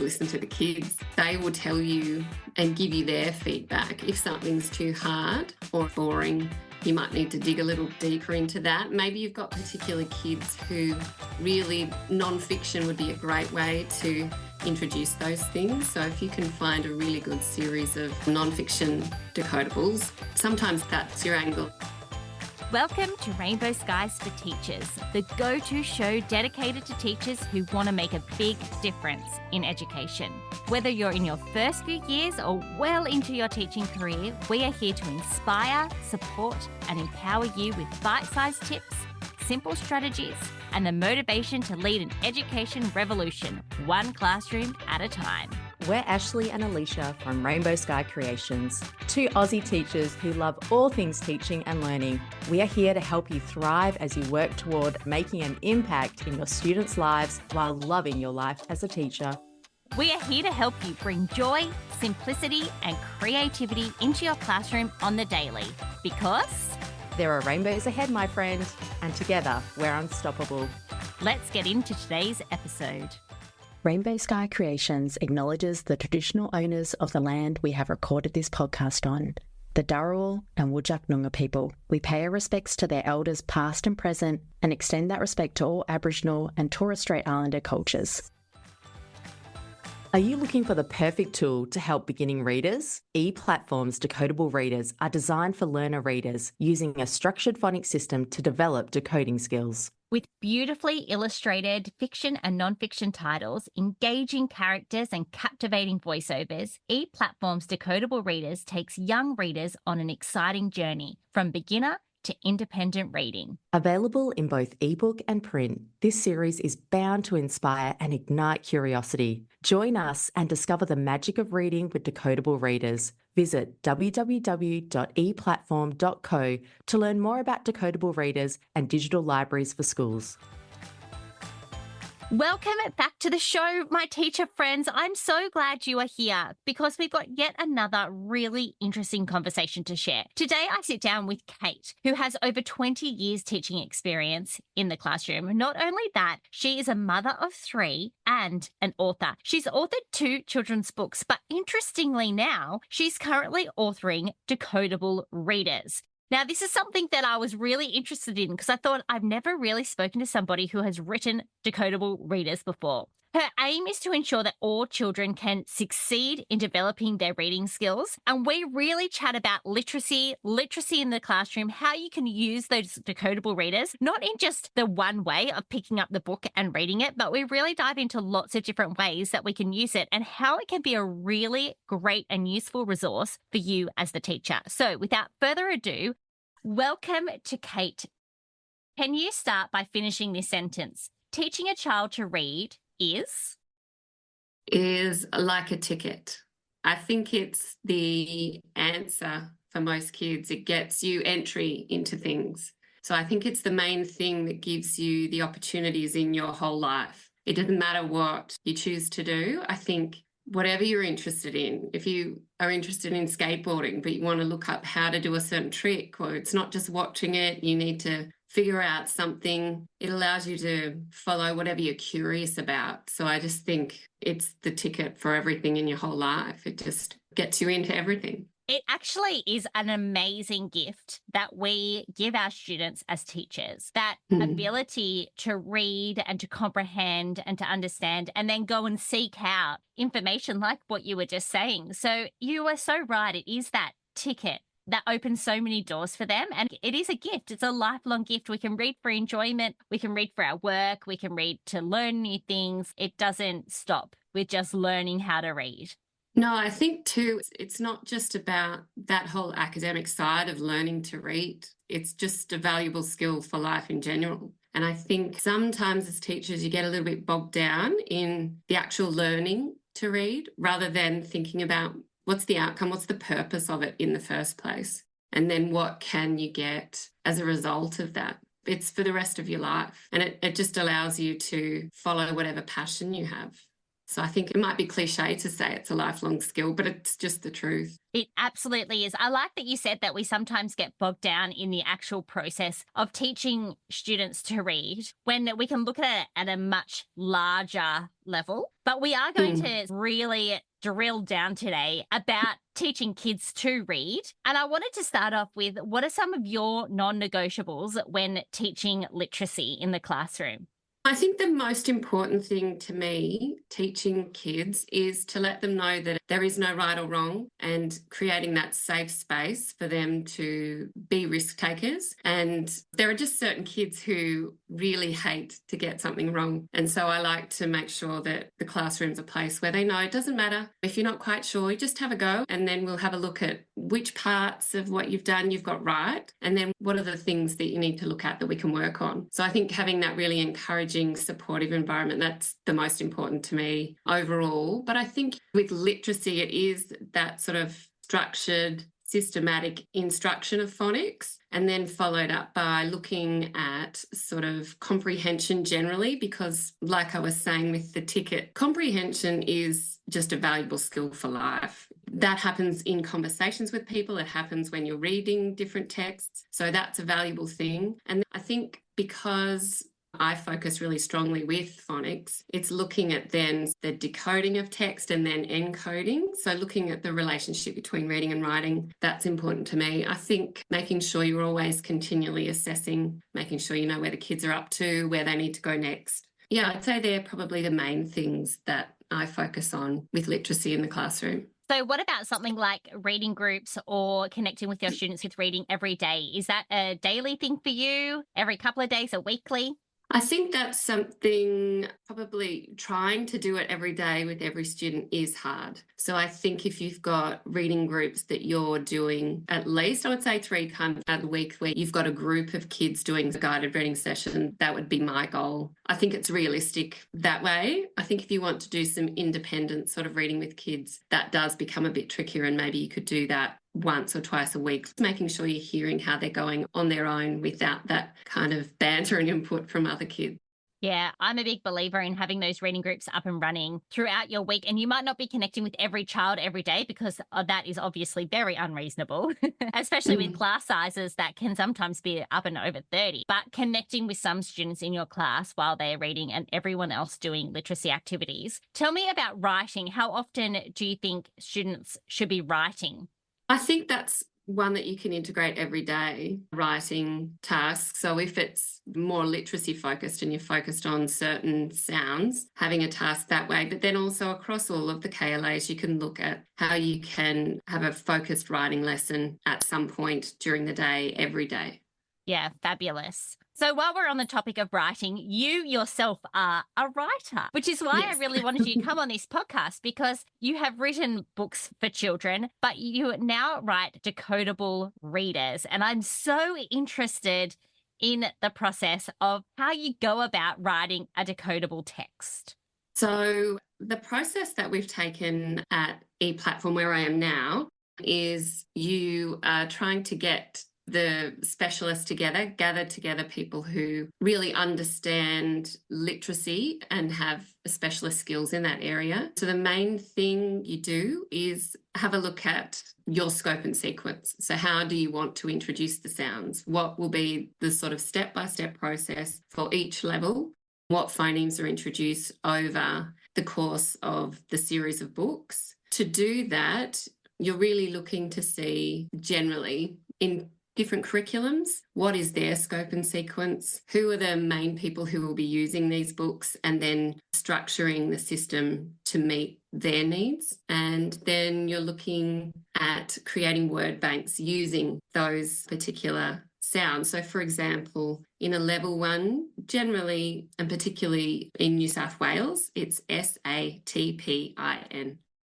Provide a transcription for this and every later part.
Listen to the kids. They will tell you and give you their feedback. If something's too hard or boring, you might need to dig a little deeper into that. Maybe you've got particular kids who really non-fiction would be a great way to introduce those things. So if you can find a really good series of non-fiction decodables, sometimes that's your angle. Welcome to Rainbow Skies for Teachers, the go-to show dedicated to teachers who want to make a big difference in education. Whether you're in your first few years or well into your teaching career, we are here to inspire, support, and empower you with bite-sized tips, simple strategies, and the motivation to lead an education revolution, one classroom at a time. We're Ashley and Alicia from Rainbow Sky Creations, two Aussie teachers who love all things teaching and learning. We are here to help you thrive as you work toward making an impact in your students' lives while loving your life as a teacher. We are here to help you bring joy, simplicity, and creativity into your classroom on the daily, because there are rainbows ahead, my friend, and together we're unstoppable. Let's get into today's episode. Rainbow Sky Creations acknowledges the traditional owners of the land we have recorded this podcast on, the Dharawal and Whadjuk Noongar people. We pay our respects to their elders past and present and extend that respect to all Aboriginal and Torres Strait Islander cultures. Are you looking for the perfect tool to help beginning readers? ePlatform's decodable readers are designed for learner readers using a structured phonics system to develop decoding skills. With beautifully illustrated fiction and non-fiction titles, engaging characters and captivating voiceovers, ePlatform's decodable readers takes young readers on an exciting journey from beginner to independent reading. Available in both ebook and print, this series is bound to inspire and ignite curiosity. Join us and discover the magic of reading with decodable readers. Visit www.eplatform.co to learn more about decodable readers and digital libraries for schools. Welcome back to the show, my teacher friends. I'm so glad you are here because we've got yet another really interesting conversation to share. Today, I sit down with Kate, who has over 20 years teaching experience in the classroom. Not only that, she is a mother of 3 and an author. She's authored 2 children's books, but interestingly now, she's currently authoring decodable readers. Now, this is something that I was really interested in because I thought I've never really spoken to somebody who has written decodable readers before. Her aim is to ensure that all children can succeed in developing their reading skills. And we really chat about literacy in the classroom, how you can use those decodable readers, not in just the one way of picking up the book and reading it, but we really dive into lots of different ways that we can use it and how it can be a really great and useful resource for you as the teacher. So without further ado, welcome to Kate. Can you start by finishing this sentence? Teaching a child to read is like a ticket. I think it's the answer for most kids. It gets you entry into things. So I think it's the main thing that gives you the opportunities in your whole life. It doesn't matter what you choose to do. I think whatever you're interested in, if you are interested in skateboarding, but you want to look up how to do a certain trick, or it's not just watching it, you need to figure out something. It allows you to follow whatever you're curious about. So I just think it's the ticket for everything in your whole life. It just gets you into everything. It actually is an amazing gift that we give our students as teachers, that ability to read and to comprehend and to understand and then go and seek out information like what you were just saying. So you are so right. It is that ticket that opens so many doors for them. And it is a gift. It's a lifelong gift. We can read for enjoyment. We can read for our work. We can read to learn new things. It doesn't stop with just learning how to read. No, I think too, it's not just about that whole academic side of learning to read. It's just a valuable skill for life in general. And I think sometimes as teachers, you get a little bit bogged down in the actual learning to read rather than thinking about what's the outcome, what's the purpose of it in the first place, and then what can you get as a result of that. It's for the rest of your life. And it just allows you to follow whatever passion you have. So I think it might be cliche to say it's a lifelong skill, but it's just the truth. It absolutely is. I like that you said that we sometimes get bogged down in the actual process of teaching students to read when we can look at it at a much larger level. But we are going to really drill down today about teaching kids to read. And I wanted to start off with, what are some of your non-negotiables when teaching literacy in the classroom? I think the most important thing to me teaching kids is to let them know that there is no right or wrong, and creating that safe space for them to be risk takers. And there are just certain kids who really hate to get something wrong. And so I like to make sure that the classroom's a place where they know it doesn't matter. If you're not quite sure, you just have a go, and then we'll have a look at which parts of what you've done you've got right, and then what are the things that you need to look at that we can work on. So I think having that really encouraging, supportive environment, that's the most important to me overall. But I think with literacy, it is that sort of structured, systematic instruction of phonics, and then followed up by looking at sort of comprehension generally, because like I was saying with the ticket, comprehension is just a valuable skill for life. That happens in conversations with people. It happens when you're reading different texts. So that's a valuable thing. And I think because I focus really strongly with phonics, it's looking at then the decoding of text and then encoding. So looking at the relationship between reading and writing, that's important to me. I think making sure you're always continually assessing, making sure you know where the kids are up to, where they need to go next. Yeah, I'd say they're probably the main things that I focus on with literacy in the classroom. So what about something like reading groups or connecting with your students with reading every day? Is that a daily thing for you? Every couple of days, or weekly? I think that's something, probably trying to do it every day with every student is hard. So I think if you've got reading groups that you're doing at least, I would say 3 times a week, where you've got a group of kids doing a guided reading session, that would be my goal. I think it's realistic that way. I think if you want to do some independent sort of reading with kids, that does become a bit trickier, and maybe you could do that once or twice a week, making sure you're hearing how they're going on their own without that kind of banter and input from other kids. Yeah, I'm a big believer in having those reading groups up and running throughout your week. And you might not be connecting with every child every day, because that is obviously very unreasonable, especially with class sizes that can sometimes be up and over 30. But connecting with some students in your class while they're reading and everyone else doing literacy activities. Tell me about writing. How often do you think students should be writing? I think that's one that you can integrate every day, writing tasks. So if it's more literacy focused and you're focused on certain sounds, having a task that way, but then also across all of the KLAs, you can look at how you can have a focused writing lesson at some point during the day, every day. Yeah, fabulous. So while we're on the topic of writing, you yourself are a writer, which is why I really wanted you to come on this podcast, because you have written books for children, but you now write decodable readers. And I'm so interested in the process of how you go about writing a decodable text. So the process that we've taken at ePlatform, where I am now, is you are trying to get the specialists together, gather together people who really understand literacy and have specialist skills in that area. So the main thing you do is have a look at your scope and sequence. So how do you want to introduce the sounds? What will be the sort of step-by-step process for each level? What phonemes are introduced over the course of the series of books? To do that, you're really looking to see generally in different curriculums, what is their scope and sequence, who are the main people who will be using these books, and then structuring the system to meet their needs. And then you're looking at creating word banks using those particular sounds. So for example, in a level 1, generally, and particularly in New South Wales, it's SATPIN.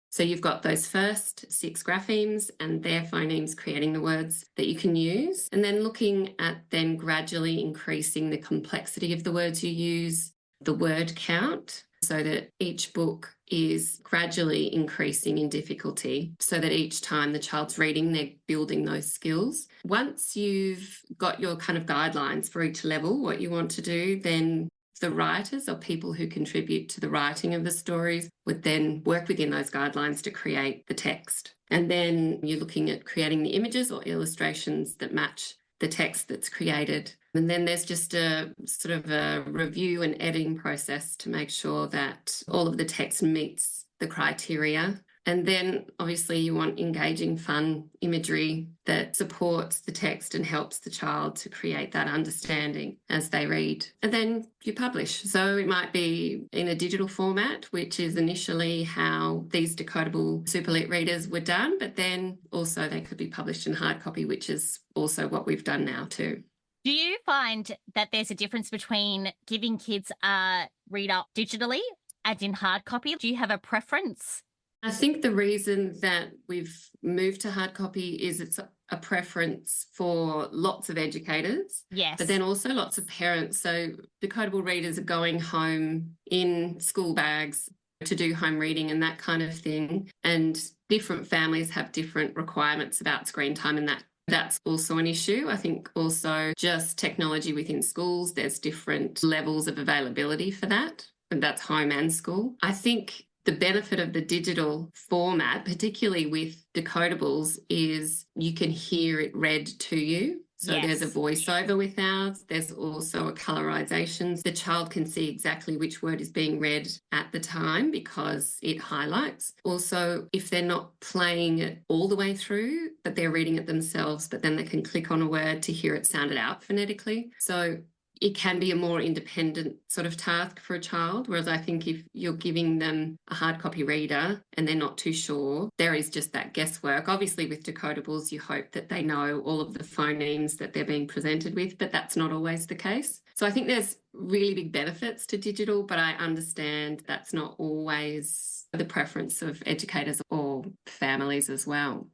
So you've got those first 6 graphemes and their phonemes creating the words that you can use, and then looking at then gradually increasing the complexity of the words you use, the word count, so that each book is gradually increasing in difficulty, so that each time the child's reading, they're building those skills. Once you've got your kind of guidelines for each level, what you want to do, then the writers or people who contribute to the writing of the stories would then work within those guidelines to create the text. And then you're looking at creating the images or illustrations that match the text that's created. And then there's just a sort of a review and editing process to make sure that all of the text meets the criteria. And then obviously you want engaging, fun imagery that supports the text and helps the child to create that understanding as they read. And then you publish. So it might be in a digital format, which is initially how these decodable super lit readers were done, but then also they could be published in hard copy, which is also what we've done now too. Do you find that there's a difference between giving kids a reader digitally and in hard copy? Do you have a preference? I think the reason that we've moved to hard copy is it's a preference for lots of educators, yes, but then also lots of parents. So decodable readers are going home in school bags to do home reading and that kind of thing. And different families have different requirements about screen time, and that's also an issue. I think also just technology within schools, there's different levels of availability for that, and that's home and school. I think the benefit of the digital format, particularly with decodables, is you can hear it read to you. So yes, there's a voiceover with ours. There's also a colorization. The child can see exactly which word is being read at the time because it highlights. Also, if they're not playing it all the way through, but they're reading it themselves, but then they can click on a word to hear it sounded out phonetically. So it can be a more independent sort of task for a child, whereas I think if you're giving them a hard copy reader and they're not too sure, there is just that guesswork. Obviously, with decodables, you hope that they know all of the phonemes that they're being presented with, but that's not always the case. So I think there's really big benefits to digital, but I understand that's not always the preference of educators or families as well.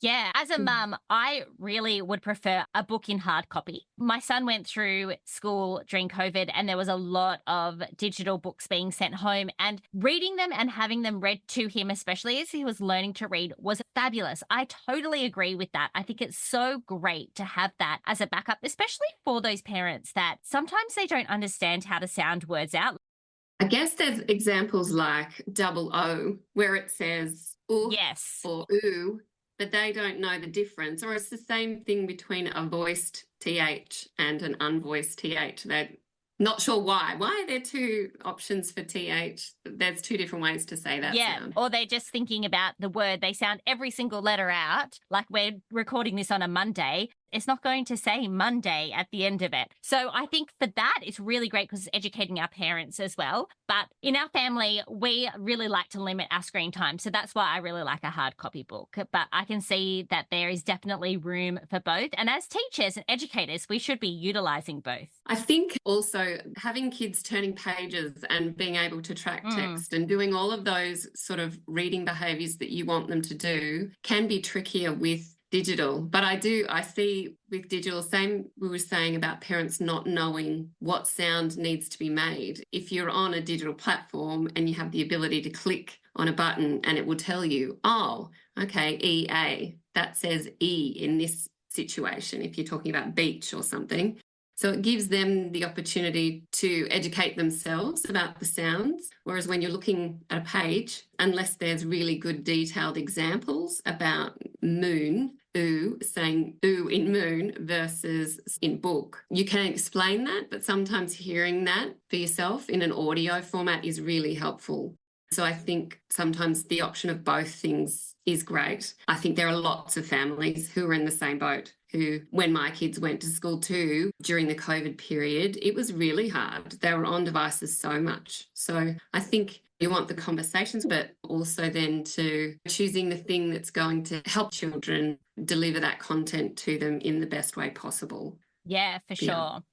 Yeah, as a mum, I really would prefer a book in hard copy. My son went through school during COVID and there was a lot of digital books being sent home, and reading them and having them read to him, especially as he was learning to read, was fabulous. I totally agree with that. I think it's so great to have that as a backup, especially for those parents that sometimes they don't understand how to sound words out. I guess there's examples like double O where it says ooh Yes. or ooh, but they don't know the difference. Or it's the same thing between a voiced TH and an unvoiced TH. They're not sure why. Why are there two options for TH? There's two different ways to say that sound. Or they're just thinking about the word. They sound every single letter out. Like we're recording this on a Monday. It's not going to say Monday at the end of it. So I think for that, it's really great because it's educating our parents as well. But in our family, we really like to limit our screen time. So that's why I really like a hard copy book. But I can see that there is definitely room for both. And as teachers and educators, we should be utilizing both. I think also having kids turning pages and being able to track text and doing all of those sort of reading behaviors that you want them to do can be trickier with digital. But I see with digital, same we were saying about parents not knowing what sound needs to be made. If you're on a digital platform and you have the ability to click on a button and it will tell you, oh, okay, EA, that says E in this situation, if you're talking about beach or something. So it gives them the opportunity to educate themselves about the sounds. Whereas when you're looking at a page, unless there's really good detailed examples about moon, ooh, saying ooh in moon versus in book, you can explain that, but sometimes hearing that for yourself in an audio format is really helpful. So I think sometimes the option of both things is great. I think there are lots of families who are in the same boat, who, when my kids went to school too, during the COVID period, it was really hard. They were on devices so much. So I think you want the conversations, but also then to choosing the thing that's going to help children deliver that content to them in the best way possible. Yeah, for sure.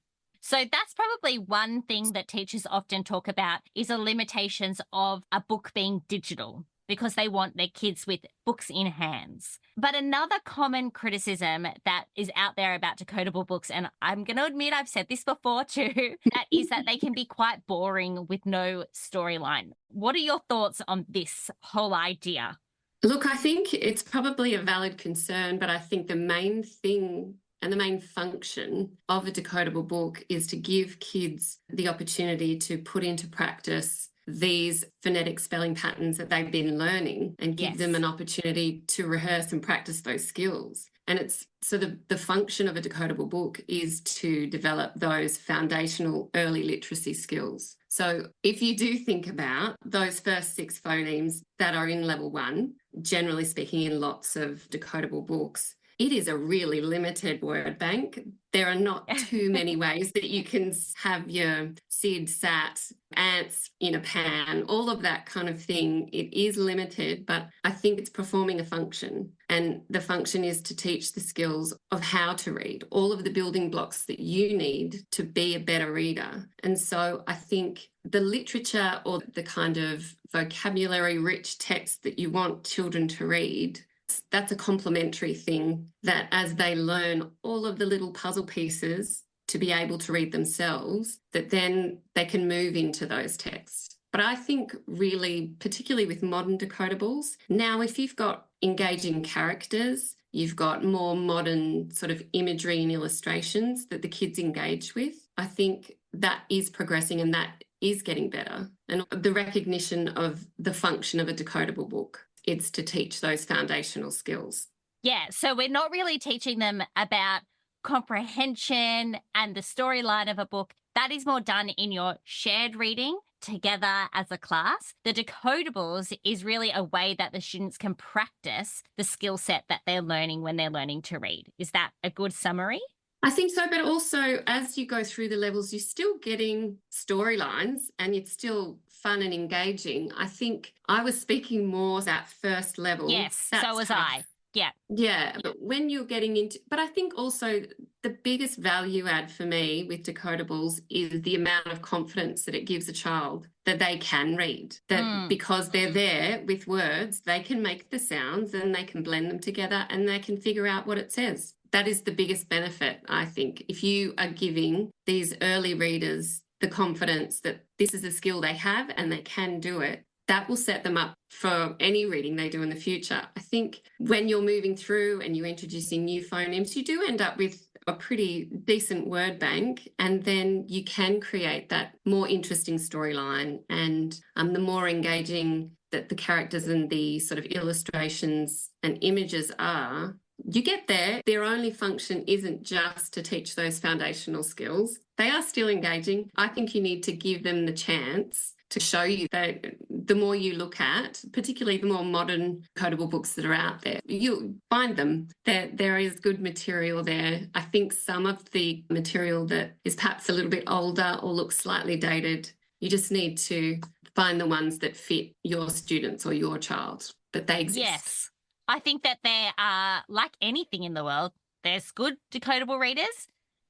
So that's probably one thing that teachers often talk about is the limitations of a book being digital, because they want their kids with books in hands. But another common criticism that is out there about decodable books, and I'm going to admit I've said this before too, that is that they can be quite boring with no storyline. What are your thoughts on this whole idea? Look, I think it's probably a valid concern, but I think the main thing And the main function of a decodable book is to give kids the opportunity to put into practice these phonetic spelling patterns that they've been learning and give them an opportunity to rehearse and practice those skills. And it's so the function of a decodable book is to develop those foundational early literacy skills. So if you do think about those first 6 phonemes that are in level 1, generally speaking in lots of decodable books, it is a really limited word bank. There are not too many ways that you can have your Sid, sat, ants in a pan, all of that kind of thing. It is limited, but I think it's performing a function. And the function is to teach the skills of how to read, all of the building blocks that you need to be a better reader. And so I think the literature or the kind of vocabulary-rich text that you want children to read, that's a complementary thing that as they learn all of the little puzzle pieces to be able to read themselves, that then they can move into those texts. But I think really, particularly with modern decodables, now if you've got engaging characters, you've got more modern sort of imagery and illustrations that the kids engage with, I think that is progressing and that is getting better. And the recognition of the function of a decodable book, it's to teach those foundational skills. Yeah, so we're not really teaching them about comprehension and the storyline of a book. That is more done in your shared reading together as a class. The decodables is really a way that the students can practice the skill set that they're learning when they're learning to read. Is that a good summary? I think so, but also as you go through the levels, you're still getting storylines and it's still fun and engaging. I think I was speaking more that first level. Yes, so was I. Yeah. Yeah, but when you're getting into, but I think also the biggest value add for me with decodables is the amount of confidence that it gives a child that they can read, that because they're there with words, they can make the sounds and they can blend them together and they can figure out what it says. That is the biggest benefit, I think. If you are giving these early readers the confidence that this is a skill they have and they can do it, that will set them up for any reading they do in the future. I think when you're moving through and you're introducing new phonemes, you do end up with a pretty decent word bank, and then you can create that more interesting storyline and the more engaging that the characters and the sort of illustrations and images are. You get there, their only function isn't just to teach those foundational skills. They are still engaging. I think you need to give them the chance to show you that the more you look at, particularly the more modern codable books that are out there, you'll find them. There is good material there. I think some of the material that is perhaps a little bit older or looks slightly dated, you just need to find the ones that fit your students or your child, but they exist. Yes. I think that there are, like anything in the world, there's good decodable readers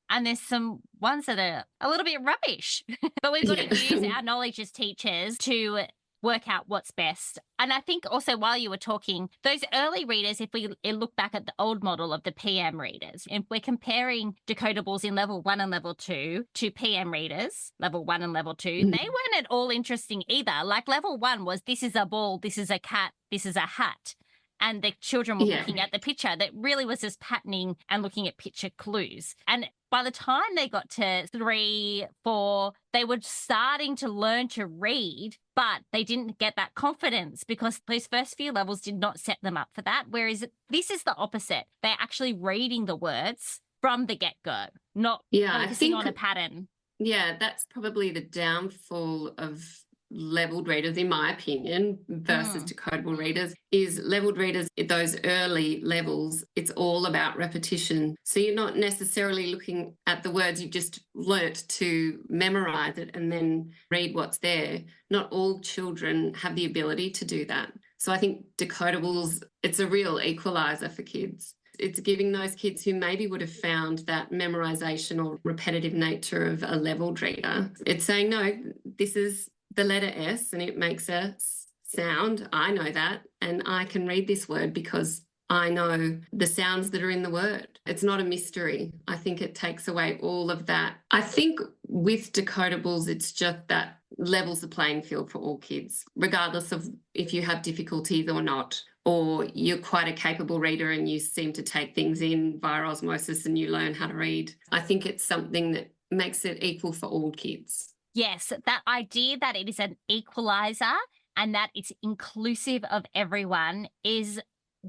and there's some ones that are a little bit rubbish. But we've got to use our knowledge as teachers to work out what's best. And I think also while you were talking, those early readers, if we look back at the old model of the PM readers, and we're comparing decodables in level 1 and level 2 to PM readers, level 1 and level 2, they weren't at all interesting either. Like level 1 was, this is a ball, this is a cat, this is a hat. And the children were looking at the picture. That really was just patterning and looking at picture clues. And by the time they got to 3, 4, they were starting to learn to read, but they didn't get that confidence because those first few levels did not set them up for that. Whereas this is the opposite. They're actually reading the words from the get-go, not focusing on a pattern. Yeah, that's probably the downfall of leveled readers, in my opinion, versus decodable readers, is leveled readers, those early levels, it's all about repetition. So you're not necessarily looking at the words, you've just learnt to memorize it and then read what's there. Not all children have the ability to do that. So I think decodables, it's a real equaliser for kids. It's giving those kids who maybe would have found that memorization or repetitive nature of a leveled reader, it's saying, no, this is the letter S and it makes a sound. I know that. And I can read this word because I know the sounds that are in the word. It's not a mystery. I think it takes away all of that. I think with decodables, it's just that levels the playing field for all kids, regardless of if you have difficulties or not, or you're quite a capable reader and you seem to take things in via osmosis and you learn how to read. I think it's something that makes it equal for all kids. Yes, that idea that it is an equaliser and that it's inclusive of everyone is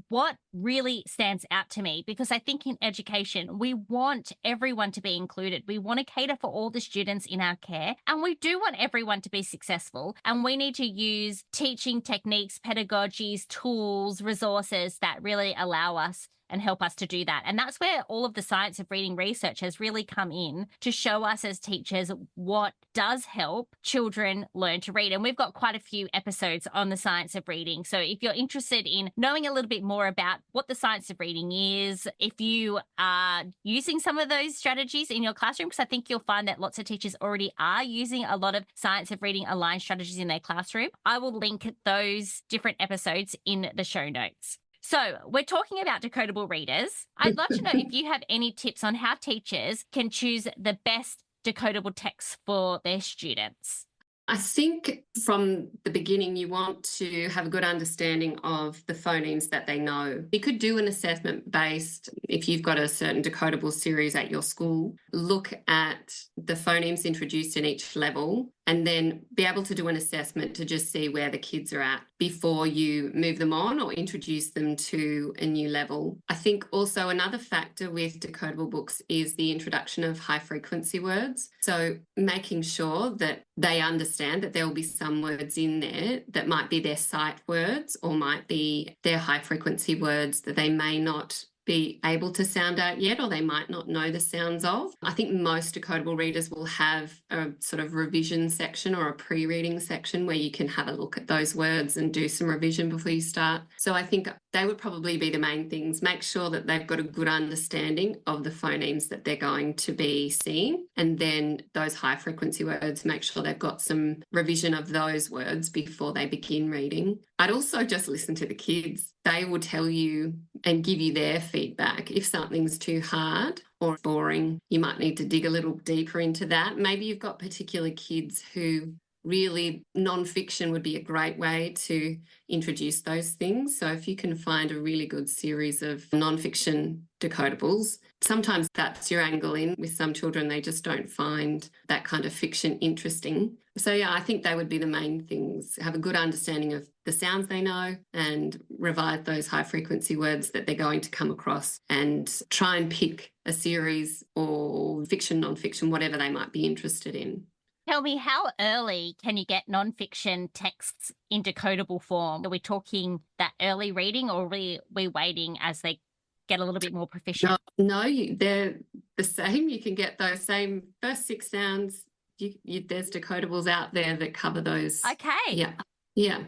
what really stands out to me, because I think in education, we want everyone to be included. We want to cater for all the students in our care, and we do want everyone to be successful. And we need to use teaching techniques, pedagogies, tools, resources that really allow us and help us to do that. And that's where all of the science of reading research has really come in to show us as teachers what does help children learn to read. And we've got quite a few episodes on the science of reading. So if you're interested in knowing a little bit more about what the science of reading is, if you are using some of those strategies in your classroom, because I think you'll find that lots of teachers already are using a lot of science of reading aligned strategies in their classroom, I will link those different episodes in the show notes. So we're talking about decodable readers. I'd love to know if you have any tips on how teachers can choose the best decodable texts for their students. I think from the beginning, you want to have a good understanding of the phonemes that they know. You could do an assessment based, if you've got a certain decodable series at your school, look at the phonemes introduced in each level and then be able to do an assessment to just see where the kids are at before you move them on or introduce them to a new level. I think also another factor with decodable books is the introduction of high frequency words. So making sure that they understand that there will be some words in there that might be their sight words or might be their high frequency words that they may not be able to sound out yet, or they might not know the sounds of. I think most decodable readers will have a sort of revision section or a pre-reading section where you can have a look at those words and do some revision before you start. So I think they would probably be the main things. Make sure that they've got a good understanding of the phonemes that they're going to be seeing. And then those high frequency words, make sure they've got some revision of those words before they begin reading. I'd also just listen to the kids. They will tell you and give you their feedback. If something's too hard or boring, you might need to dig a little deeper into that. Maybe you've got particular kids who really non-fiction would be a great way to introduce those things. So if you can find a really good series of non-fiction decodables, sometimes that's your angle in. With some children, they just don't find that kind of fiction interesting. So yeah, I think they would be the main things. Have a good understanding of the sounds they know and revise those high frequency words that they're going to come across and try and pick a series or fiction, non-fiction, whatever they might be interested in. Tell me, how early can you get non-fiction texts in decodable form? Are we talking that early reading, or are we waiting as they get a little bit more proficient? No, they're the same. You can get those same first 6 sounds. There's decodables out there that cover those. Okay. Yeah.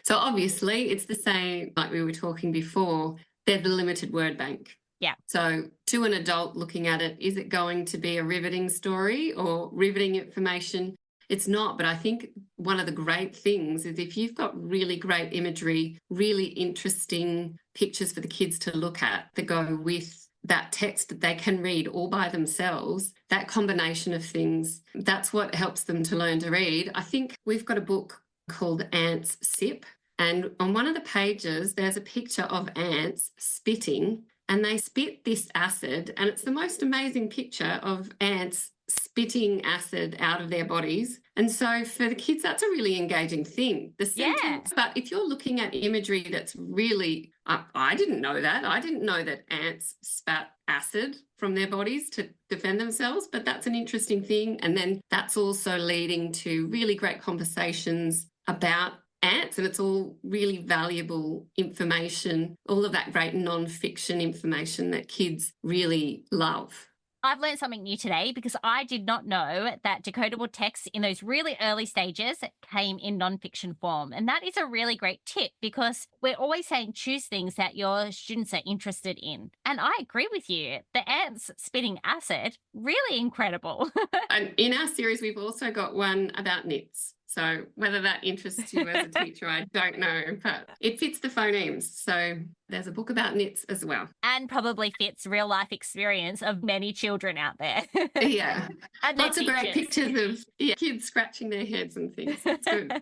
So obviously it's the same, like we were talking before, they're the limited word bank. Yeah. So to an adult looking at it, is it going to be a riveting story or riveting information? It's not, but I think one of the great things is if you've got really great imagery, really interesting pictures for the kids to look at that go with that text that they can read all by themselves, that combination of things, that's what helps them to learn to read. I think we've got a book called Ants Sip, and on one of the pages there's a picture of ants spitting, and they spit this acid, and it's the most amazing picture of ants spitting acid out of their bodies. And so for the kids, that's a really engaging thing. The sentence, but if you're looking at imagery that's really, I didn't know that. I didn't know that ants spat acid from their bodies to defend themselves, but that's an interesting thing. And then that's also leading to really great conversations about ants, and it's all really valuable information, all of that great non-fiction information that kids really love. I've learned something new today, because I did not know that decodable texts in those really early stages came in non-fiction form. And that is a really great tip, because we're always saying choose things that your students are interested in. And I agree with you. The ants spitting acid, really incredible. And in our series, we've also got one about knits. So whether that interests you as a teacher, I don't know, but it fits the phonemes. So there's a book about knits as well. And probably fits real life experience of many children out there. Yeah. And lots of great pictures of kids scratching their heads and things. It's good.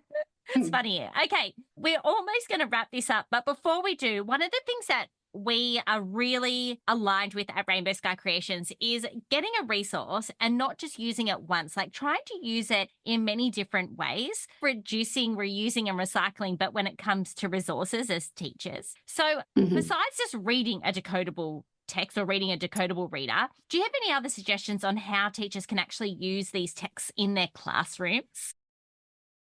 That's funny. Okay, we're almost going to wrap this up. But before we do, one of the things that we are really aligned with at Rainbow Sky Creations is getting a resource and not just using it once, like trying to use it in many different ways, reducing, reusing and recycling, but when it comes to resources as teachers. So besides just reading a decodable text or reading a decodable reader, do you have any other suggestions on how teachers can actually use these texts in their classrooms?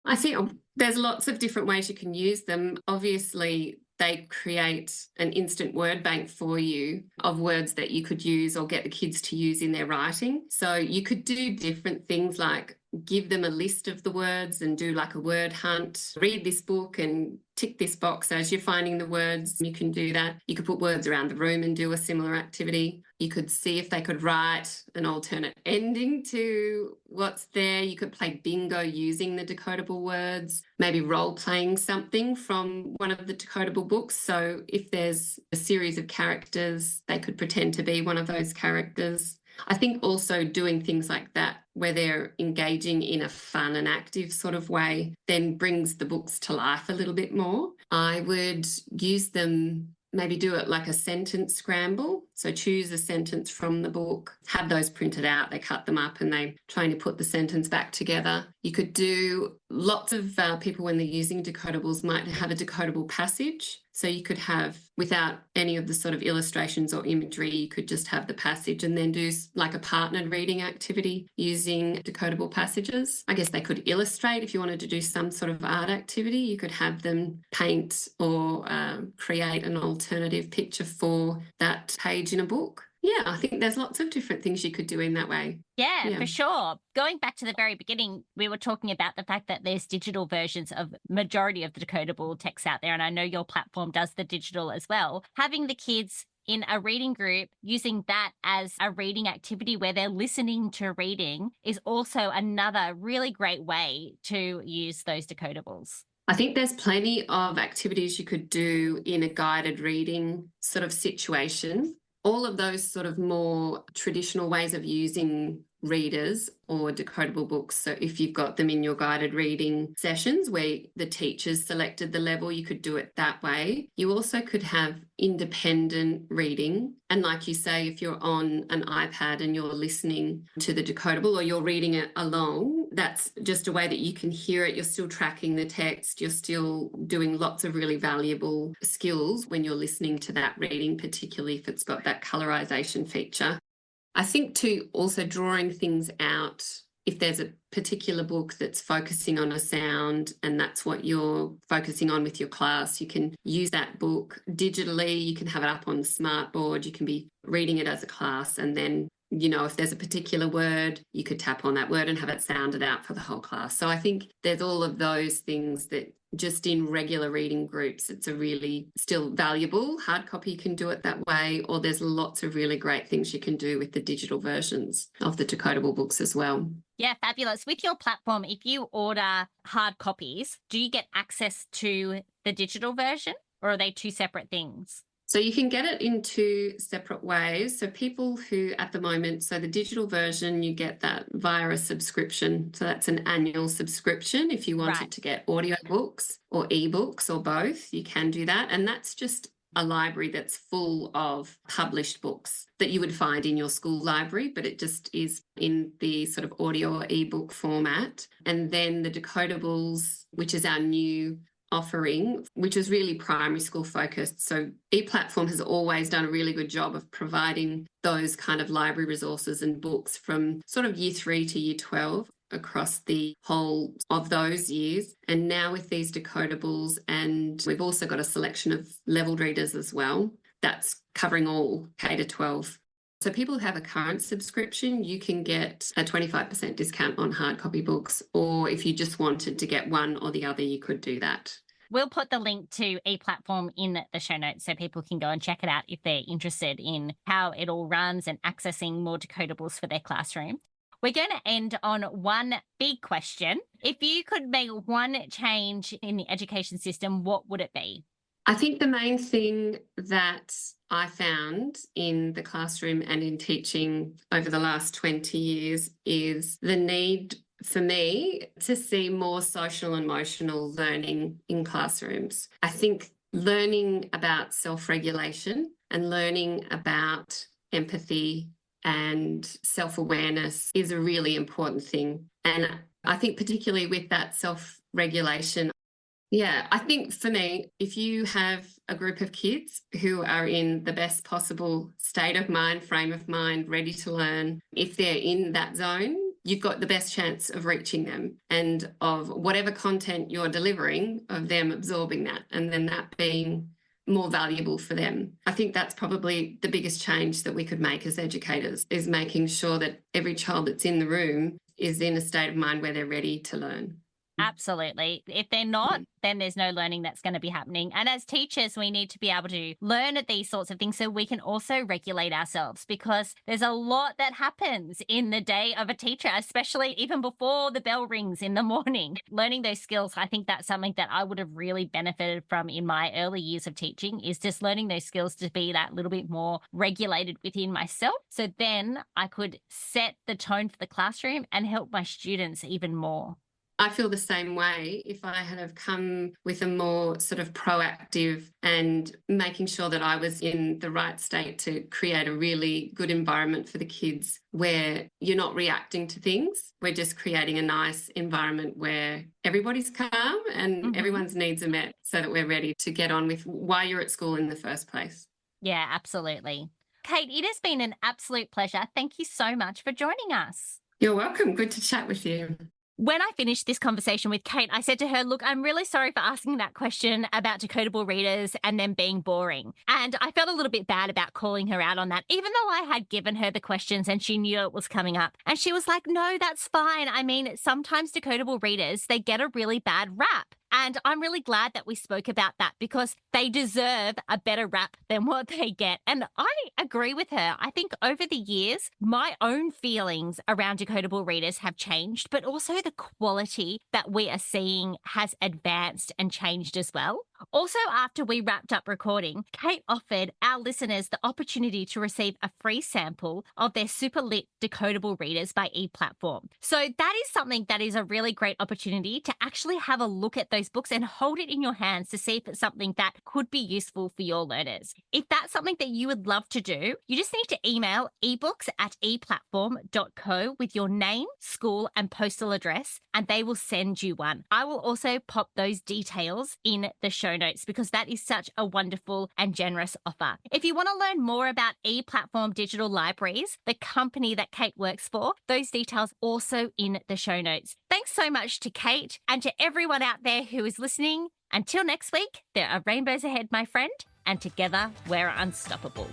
I think there's lots of different ways you can use them. Obviously, they create an instant word bank for you of words that you could use or get the kids to use in their writing. So you could do different things like give them a list of the words and do like a word hunt, read this book and tick this box as you're finding the words. You can do that. You could put words around the room and do a similar activity. You could see if they could write an alternate ending to what's there. You could play bingo using the decodable words, maybe role-playing something from one of the decodable books. So if there's a series of characters, they could pretend to be one of those characters. I think also doing things like that where they're engaging in a fun and active sort of way then brings the books to life a little bit more. I would use them, maybe do it like a sentence scramble. So choose a sentence from the book, have those printed out, they cut them up and they trying to put the sentence back together. You could do lots of people when they're using decodables might have a decodable passage. So you could have, without any of the sort of illustrations or imagery, you could just have the passage and then do like a partnered reading activity using decodable passages. I guess they could illustrate if you wanted to do some sort of art activity. You could have them paint or create an alternative picture for that page in a book. Yeah, I think there's lots of different things you could do in that way. Yeah, for sure. Going back to the very beginning, we were talking about the fact that there's digital versions of majority of the decodable texts out there. And I know your platform does the digital as well. Having the kids in a reading group, using that as a reading activity where they're listening to reading is also another really great way to use those decodables. I think there's plenty of activities you could do in a guided reading sort of situation. All of those sort of more traditional ways of using readers or decodable books. So if you've got them in your guided reading sessions where the teachers selected the level, you could do it that way. You also could have independent reading. And like you say, if you're on an iPad and you're listening to the decodable or you're reading it along, that's just a way that you can hear it. You're still tracking the text. You're still doing lots of really valuable skills when you're listening to that reading, particularly if it's got that colorization feature. I think too, also drawing things out, if there's a particular book that's focusing on a sound and that's what you're focusing on with your class, you can use that book digitally. You can have it up on the smartboard. You can be reading it as a class. And then, you know, if there's a particular word, you could tap on that word and have it sounded out for the whole class. So I think there's all of those things that just in regular reading groups, it's a really still valuable. Hard copy can do it that way, or there's lots of really great things you can do with the digital versions of the decodable books as well. Yeah, fabulous. With your platform, if you order hard copies, do you get access to the digital version or are they two separate things? So you can get it in two separate ways. So people who at the moment, so the digital version, you get that via a subscription. So that's an annual subscription. If you wanted to get audio books or ebooks or both, you can do that. And that's just a library that's full of published books that you would find in your school library, but it just is in the sort of audio or ebook format. And then the decodables, which is our new offering, which is really primary school focused. So ePlatform has always done a really good job of providing those kind of library resources and books from sort of year 3 to year 12 across the whole of those years. And now with these decodables, and we've also got a selection of level readers as well, that's covering all K to 12. So people who have a current subscription, you can get a 25% discount on hard copy books, or if you just wanted to get one or the other, you could do that. We'll put the link to ePlatform in the show notes so people can go and check it out if they're interested in how it all runs and accessing more decodables for their classroom. We're going to end on one big question. If you could make one change in the education system, what would it be? I think the main thing that I found in the classroom and in teaching over the last 20 years is the need for me to see more social and emotional learning in classrooms. I think learning about self-regulation and learning about empathy and self-awareness is a really important thing. And I think particularly with that self-regulation, I think for me, if you have a group of kids who are in the best possible state of mind, frame of mind, ready to learn, if they're in that zone, you've got the best chance of reaching them and of whatever content you're delivering, of them absorbing that and then that being more valuable for them. I think that's probably the biggest change that we could make as educators, is making sure that every child that's in the room is in a state of mind where they're ready to learn. Absolutely. If they're not, then there's no learning that's going to be happening. And as teachers, we need to be able to learn at these sorts of things so we can also regulate ourselves, because there's a lot that happens in the day of a teacher, especially even before the bell rings in the morning. Learning those skills, I think that's something that I would have really benefited from in my early years of teaching, is just learning those skills to be that little bit more regulated within myself. So then I could set the tone for the classroom and help my students even more. I feel the same way. If I had have come with a more sort of proactive and making sure that I was in the right state to create a really good environment for the kids where you're not reacting to things, we're just creating a nice environment where everybody's calm and everyone's needs are met so that we're ready to get on with why you're at school in the first place. Yeah, absolutely. Kate, it has been an absolute pleasure. Thank you so much for joining us. You're welcome. Good to chat with you. When I finished this conversation with Kate, I said to her, look, I'm really sorry for asking that question about decodable readers and them being boring. And I felt a little bit bad about calling her out on that, even though I had given her the questions and she knew it was coming up. And she was like, no, that's fine. I mean, sometimes decodable readers, they get a really bad rap. And I'm really glad that we spoke about that, because they deserve a better rap than what they get. And I agree with her. I think over the years, my own feelings around decodable readers have changed, but also the quality that we are seeing has advanced and changed as well. Also, after we wrapped up recording, Kate offered our listeners the opportunity to receive a free sample of their super lit decodable readers by ePlatform. So that is something that is a really great opportunity to actually have a look at those books and hold it in your hands to see if it's something that could be useful for your learners. If that's something that you would love to do, you just need to email ebooks@eplatform.co with your name, school, and postal address, and they will send you one. I will also pop those details in the show notes, because that is such a wonderful and generous offer. If you want to learn more about ePlatform Digital Libraries, the company that Kate works for, those details also in the show notes. Thanks so much to Kate and to everyone out there who is listening. Until next week, there are rainbows ahead, my friend, and together we're unstoppable.